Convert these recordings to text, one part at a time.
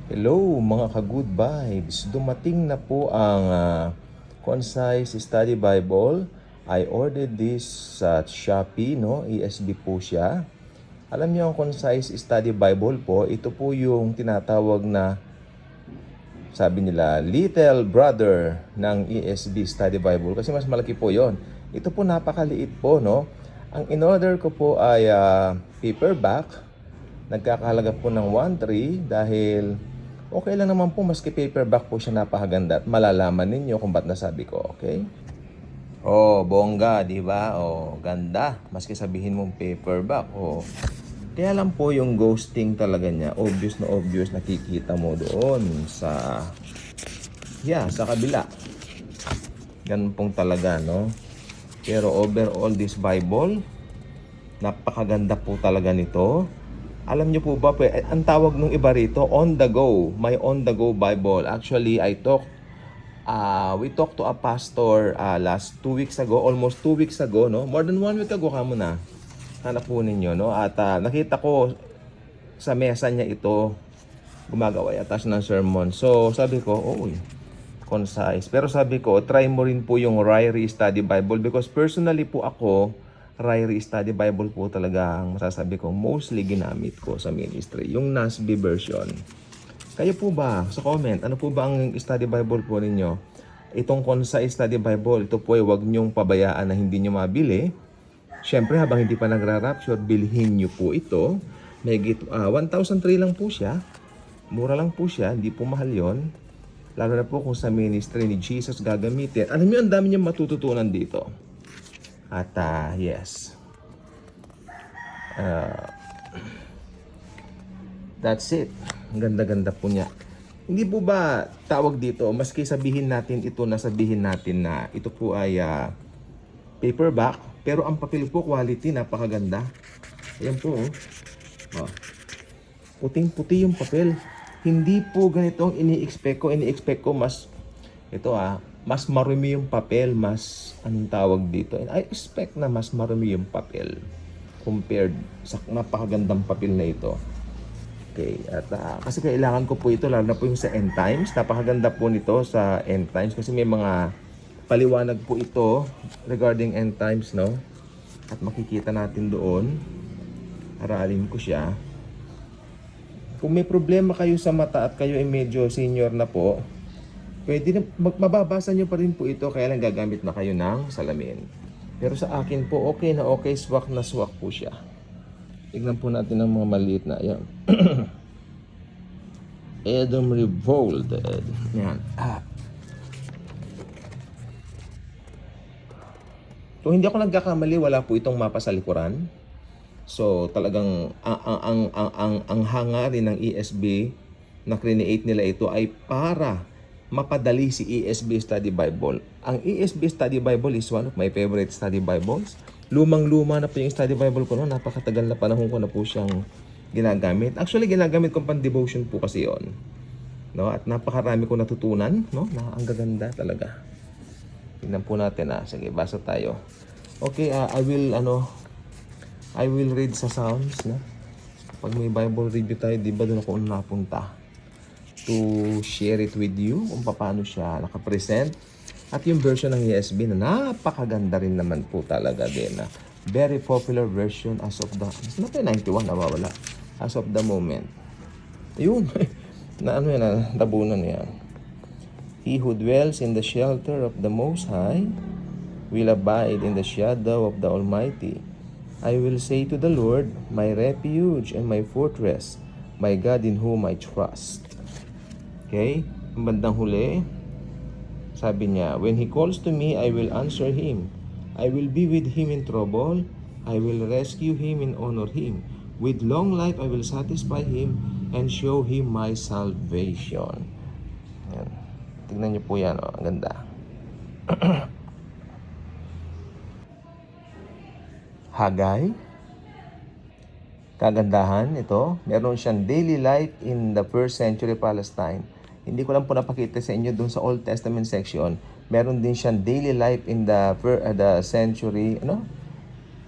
Hello mga ka-good vibes. Dumating na po ang Concise Study Bible. I ordered this sa Shopee, no? ESB po siya. Alam niyo ang Concise Study Bible po, ito po yung tinatawag na, sabi nila, little brother ng ESB Study Bible kasi mas malaki po yon. Ito po napakaliit po, no? Ang in-order ko po ay paperback. Nagkakahalaga po ng 1.3 dahil okay lang naman po maski paperback po siya, napakaganda at malalaman ninyo kung ba't nasabi ko, okay? Oh, bongga, di ba? Oh, ganda. Maski sabihin mong paperback, oh. Kaya lang po yung ghosting talaga niya, obvious na obvious, nakikita mo doon sa sa kabila. Ganun pong talaga, no? Pero overall this Bible, napakaganda po talaga nito. Alam niyo po ba, ang tawag nung iba rito, on the go. May on the go Bible. Actually, we talked to a pastor last 2 weeks ago, almost 2 weeks ago, no? More than 1 week ago kamo na. Hanap po ninyo, no? At nakita ko sa mesa niya ito, gumagawa yata siya ng sermon. So, sabi ko, concise. Pero sabi ko, try mo rin po yung Ryrie Study Bible because personally po ako, Ryrie Study Bible po talaga ang masasabi ko mostly ginamit ko sa ministry. Yung NASB version. Kayo po ba, sa comment, ano po ba ang study Bible po ninyo? Itong Concise Study Bible, ito po ay huwag nyong pabayaan na hindi nyo mabili. Siyempre, habang hindi pa nagra-rapture, bilhin nyo po ito. May 1,003 lang po siya. Mura lang po siya, hindi po mahal yon. Lalo na po kung sa ministry ni Jesus gagamitin. Alam nyo, ang dami nyo matututunan dito. At yes. That's it. Ang ganda-ganda po niya. Hindi po ba tawag dito, maski sabihin natin ito na sabihin natin na ito po ay paperback, pero ang papel po quality, napakaganda. Ayan po, oh. Puting-puti yung papel. Hindi po ganito ang ini-expect ko. Ini-expect ko mas, mas marumi yung papel, mas, anong tawag dito? And I expect na mas marumi yung papel compared sa napakagandang papel na ito. Okay, at kasi kailangan ko po ito, lalo na po yung sa end times. Napakaganda po nito sa end times kasi may mga paliwanag po ito regarding end times, no? At makikita natin doon. Aralin ko siya. Kung may problema kayo sa mata at kayo ay medyo senior na po, pwede na, mababasa nyo pa rin po ito, kaya lang gagamit na kayo ng salamin. Pero sa akin po, okay na okay, swak na swak po siya. Tignan po natin ang mga maliit na, yan. Edom Revolted. Yan. Kung hindi ako nagkakamali, wala po itong mapa sa likuran. So talagang ang hangarin ng ESB na create nila ito ay para mapadali si ESB Study Bible. Ang ESB Study Bible is one of my favorite study Bibles. Lumang-luma na po yung study Bible ko, no? Napakatagal na panahon ko na po siyang ginagamit. Actually, ginagamit ko pang devotion po kasi yon, no? At napakarami ko natutunan, no? Na ang gaganda talaga. Tingnan po natin, sige, basa tayo. Okay, I will read sa sounds, no? Pag may Bible review tayo, di ba doon ako napunta to share it with you kung paano siya nakapresent. At yung version ng ESB na napakaganda rin naman po talaga din. Very popular version as of the, na 91, nawawala. As of the moment. Ayun, na ano yan, tabunan yan. He who dwells in the shelter of the Most High will abide in the shadow of the Almighty. I will say to the Lord, my refuge and my fortress, my God in whom I trust. Okay? Ang bandang huli, sabi niya, when He calls to me, I will answer Him. I will be with Him in trouble. I will rescue Him and honor Him. With long life, I will satisfy Him and show Him my salvation. Yan. Tignan niyo po yan, ang ganda. Hagay. Kagandahan ito. Meron siyang daily life in the first century Palestine. Hindi ko lang po napakita sa inyo doon sa Old Testament section. Meron din siyang daily life in the century,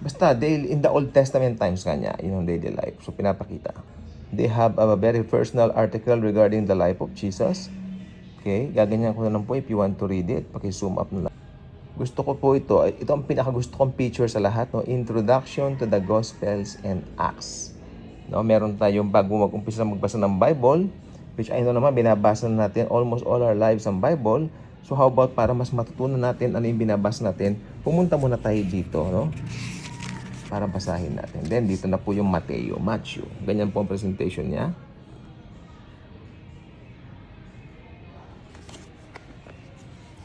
Basta daily in the Old Testament times kanya, yun ang daily life. So pinapakita. They have a very personal article regarding the life of Jesus. Okay, gaganyan ko na lang po if you want to read it. Paki-zoom up na lang. Gusto ko po ito. Ito ang pinakagusto kong picture sa lahat. No? Introduction to the Gospels and Acts. No, meron tayong bago mag-umpisa magbasa ng Bible, which I know naman binabasa na natin almost all our lives ang Bible. So how about para mas matutunan natin ano yung binabasa natin, pumunta muna tayo dito, no? Para basahin natin. Then dito na po yung Matthew. Ganyan po ang presentation niya.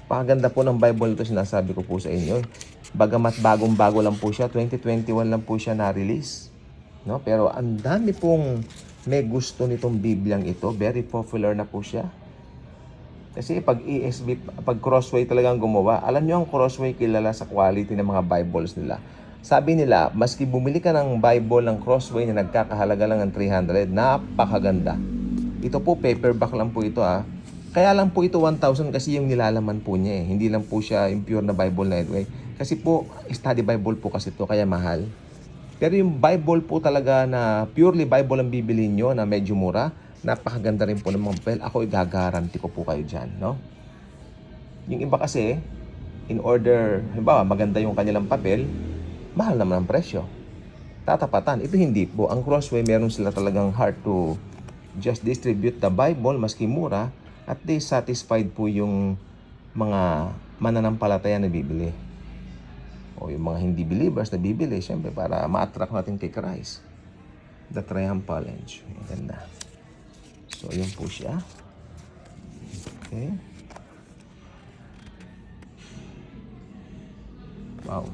Pakaganda po ng Bible ito, sinasabi ko po sa inyo. Bagamat bagong-bago lang po siya, 2021 lang po siya na-release. No? Pero ang dami pong may gusto nitong Bibliang ito. Very popular na po siya. Kasi pag ESV, pag Crossway talagang gumawa, alam nyo ang Crossway kilala sa quality ng mga Bibles nila. Sabi nila, maski bumili ka ng Bible ng Crossway na nagkakahalaga lang ng 300, napakaganda. Ito po, paperback lang po ito Kaya lang po ito 1,000 kasi yung nilalaman po niya Hindi lang po siya yung pure na Bible na ito Kasi po, study Bible po kasi ito, kaya mahal. Pero yung Bible po talaga na purely Bible ang bibilhin nyo na medyo mura, napakaganda rin po ng mga papel. Ako igagaranti ko po kayo dyan, no? Yung iba kasi, in order, halimbawa, maganda yung kanilang papel, mahal naman ang presyo. Tatapatan. Ito hindi po. Ang Crossway, meron sila talagang heart to just distribute the Bible, maski mura, at least satisfied po yung mga mananampalataya na bibili. O yung mga hindi believers na bibili, syempre, para ma-attract natin kay Christ. The Triumphal Entry. Ganda. So, yun po siya. Okay. Wow.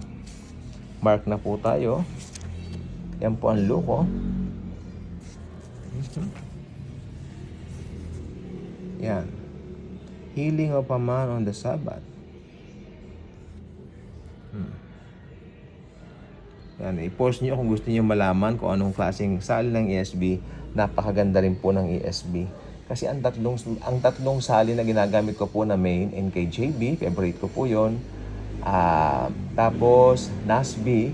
Mark na po tayo. Yan po ang look, Yan. Healing of a man on the Sabbath. Yan, i-post nyo kung gusto niyo malaman kung anong klaseng sali ng ESV. Napakaganda rin po ng ESV. Kasi ang tatlong sali na ginagamit ko po na main, NKJV, favorite ko po yun. Tapos, NASB,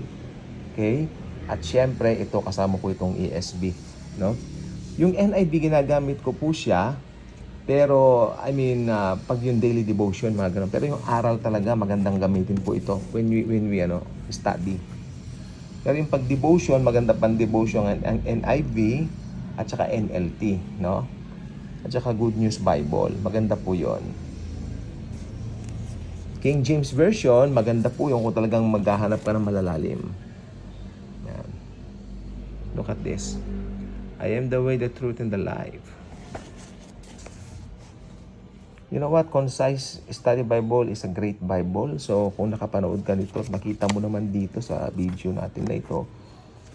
okay? At syempre, ito kasama po itong ESV, no? Yung NIV ginagamit ko po siya, pero, pag yung daily devotion, mga ganun. Pero yung aral talaga, magandang gamitin po ito when we study. Pero yung pag-devotion, maganda pang devotion ang NIV at saka NLT, no? At saka Good News Bible. Maganda po yon. King James Version, maganda po yung kung talagang maghahanap ka ng malalalim. Yan. Look at this. I am the way, the truth, and the life. You know what? Concise Study Bible is a great Bible. So, kung nakapanood ka nito at nakita mo naman dito sa video natin na ito,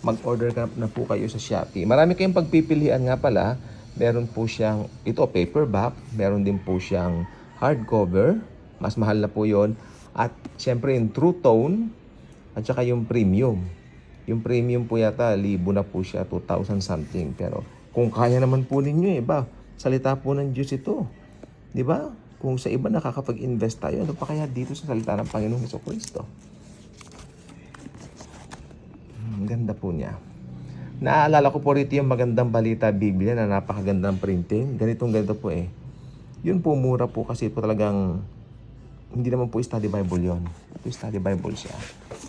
mag-order ka na po kayo sa Shopee. Marami kayong pagpipilian nga pala. Meron po siyang, ito paperback. Meron din po siyang hardcover. Mas mahal na po yon. At syempre yung True Tone at saka yung Premium. Yung Premium po yata, 1,000 na po siya, 2,000 something. Pero kung kaya naman po ninyo, salita po ng Diyos ito. Di ba? Kung sa iba nakakapag-invest tayo, ano pa kaya dito sa salita ng Panginoong Jesucristo? Ganda po niya. Naalala ko po rito yung magandang balita Biblia na napakagandang printing. Ganito po Yun po, mura po kasi po talagang hindi naman po study Bible yon. Ito study Bible siya.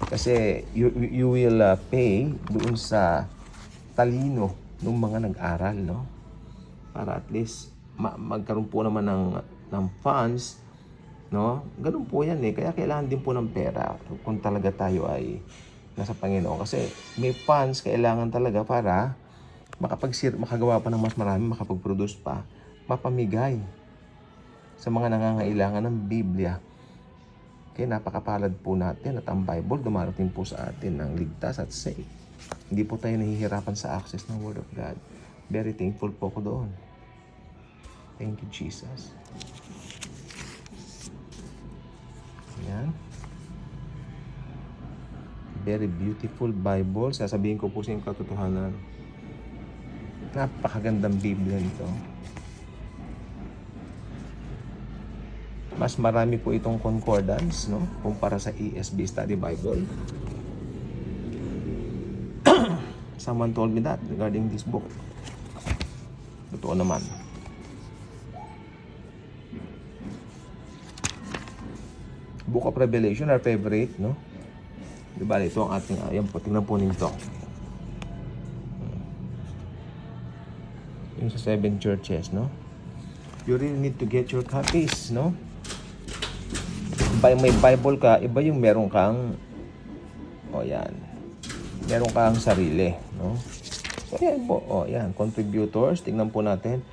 Kasi you will pay doon sa talino ng mga nag-aral, no? Para at least magkaroon po naman ng funds, no? Ganun po yan Kaya kailangan din po ng pera kung talaga tayo ay nasa Panginoon. Kasi may funds kailangan talaga para makagawa pa ng mas marami, makapag-produce pa, mapamigay sa mga nangangailangan ng Biblia. Kaya napakapalad po natin at ang Bible dumarating po sa atin ng ligtas at safe. Hindi po tayo nahihirapan sa access ng Word of God. Very thankful po ko doon. Thank you, Jesus. Ayan. Very beautiful Bible. Sasabihin ko po sa inyong katotohanan. Napakagandang Biblia nito. Mas marami po itong concordance, no? Kumpara sa ESV Study Bible. Someone told me that regarding this book. Totoo naman. Book of Revelation, our favorite, no? Diba, ito ang ating, ayan po, tingnan po ninyo ito. Yung sa 7 churches, no? You really need to get your copies, no? Iba yung may Bible ka, iba yung meron kang, yan. Meron kang sarili, no? So, yan po, yan, contributors, tingnan po natin.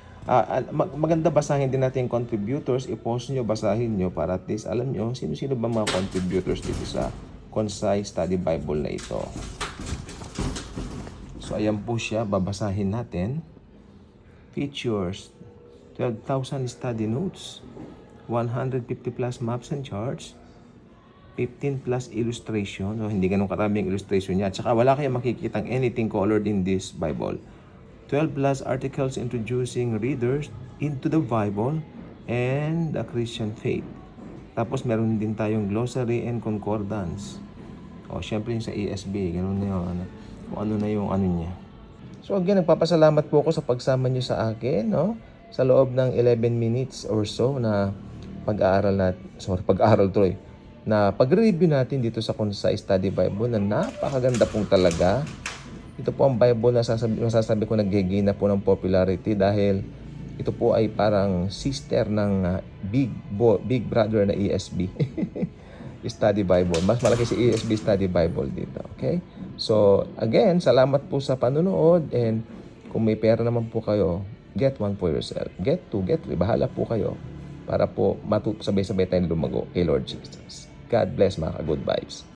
Maganda basahin din natin yung contributors, i-post nyo, basahin nyo para at least alam nyo sino-sino ba mga contributors dito sa Concise Study Bible na ito. So ayan po siya, babasahin natin. Features, 12,000 study notes, 150 plus maps and charts, 15 plus illustration. So hindi ganun karaming illustration niya. At saka wala kayong makikitang anything colored in this Bible. 12 plus articles introducing readers into the Bible and the Christian faith. Tapos meron din tayong glossary and concordance. Syempre yung sa ESB, ganun na yun. Kung ano na yung ano niya. So again, nagpapasalamat po ako sa pagsama niyo sa akin, no? Sa loob ng 11 minutes or so na pag-aaral tuloy. Na pag-review natin dito sa Concise Study Bible na napakaganda pong talaga. Ito po ang Bible na masasabi ko nag-gain na po ng popularity dahil ito po ay parang sister ng big brother na ESB. Study Bible. Mas malaki si ESB Study Bible dito. Okay? So, again, salamat po sa panonood and kung may pera naman po kayo, get one for yourself. Get two, get three. Bahala po kayo para po sabay-sabay tayong lumago kay Lord Jesus. God bless mga ka-good vibes.